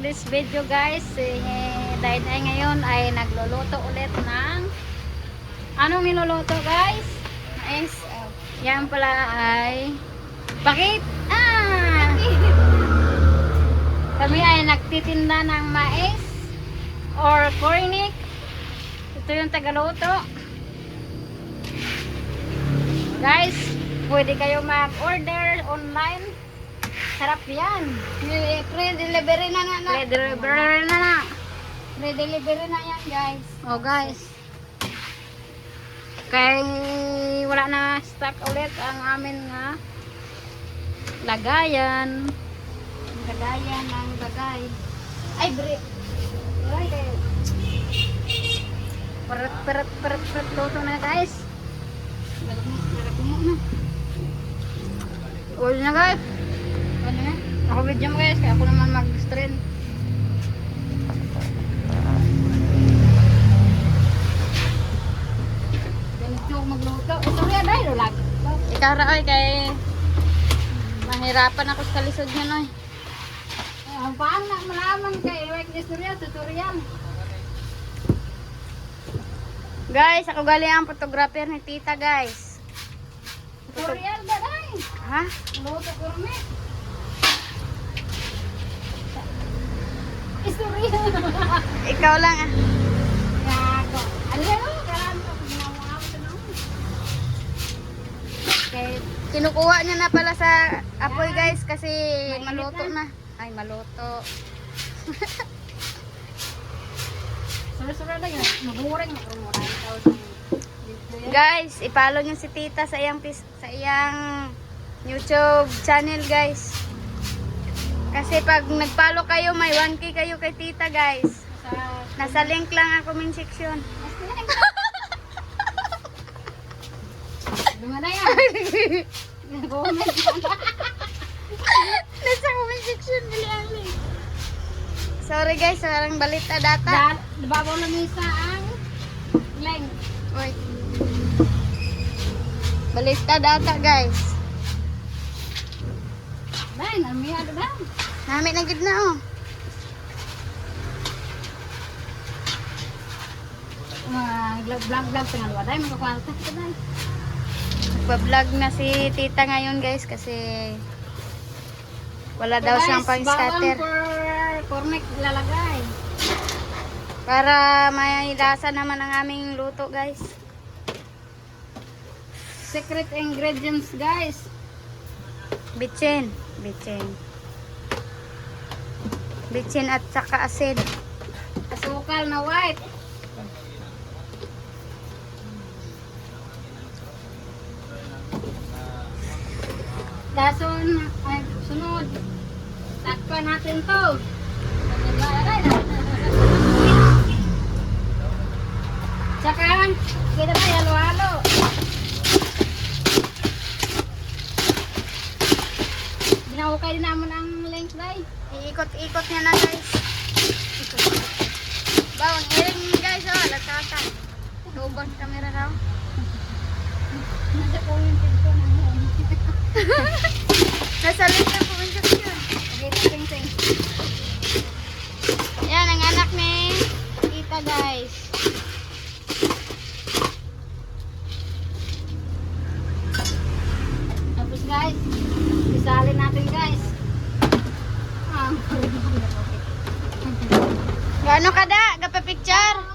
This video guys, dahil ngayon ay nagluluto ulit ng anong niluluto guys? Mais. Yan pala ay bakit? Kami ay nagtitinda ng mais or cornic. Ito yung tagaluto. Guys, pwede kayo mag-order online. Sarap yan. Pre-delivery na nga. Pre-delivery na. Pre-delivery na yan, guys. Oh guys. Kaya wala na stock ulit ang amin nga lagayan. Lagayan ng lagay. Ay, break. Ay, Peret luto na guys. Nalagay mo na. Uwi na guys. Ano na? Ako video mo guys, kaya ako naman mag-stream. Ganito ako magluto. Ito rin dahil ulag. Ikaw ra oy kay mahirapan ako sa kalisod niya noy. Paano na malaman kay like tutorial. Guys, ako galing ang photographer ni Tita guys. Tutorial ba dahil? Ha? Luto ko rin. Istorya. Ikaw lang ah. Yago. Ano? Kailangan ko ginawa ako na. Okay. Kinukuha niya na pala sa apoy guys kasi Mainit maluto na. na. Ay, maluto. Sura-sura na yun. Magureng. Guys, i-follow niyo si Tita sa iyang YouTube channel guys. Kasi pag nag-follow kayo, may 1K kayo kay Tita guys. Nasa link lang ang comment section. Lumana yan. Comment. Nasa comment section bili ang link. Sorry guys, sarang balita data. Nababaw lang yung isa ang leng. Wait. Balita data guys. Dahil, namiya na ba? Nami na gid na oh. Vlog-vlog sa nga luwa. Dahil, magkakwalta ka dahil. Nagpa-vlog na si Tita ngayon guys kasi wala daw siyang pang-scatter. Bawang for cornec lalagay. Para may lasa naman ang aming luto guys. Secret ingredients, guys. Bitsin. Bitsin. Bitsin at saka asin. Asukal na white. Dason, ay, sunod. Takpan natin to. Tsaka, kita ba, halo-halo. Binahukay din naman ang length, day. Iikot-ikot niya na guys. Bawang iring guys oh, latatan. Tubos camera raw. Nasa po yung pinto na yun. Nasa link na po yung section. Okay, ting-ting. Yan ang anak ni Tita guys. Tapos guys, isalin natin guys. Gaano kada? Gapa picture?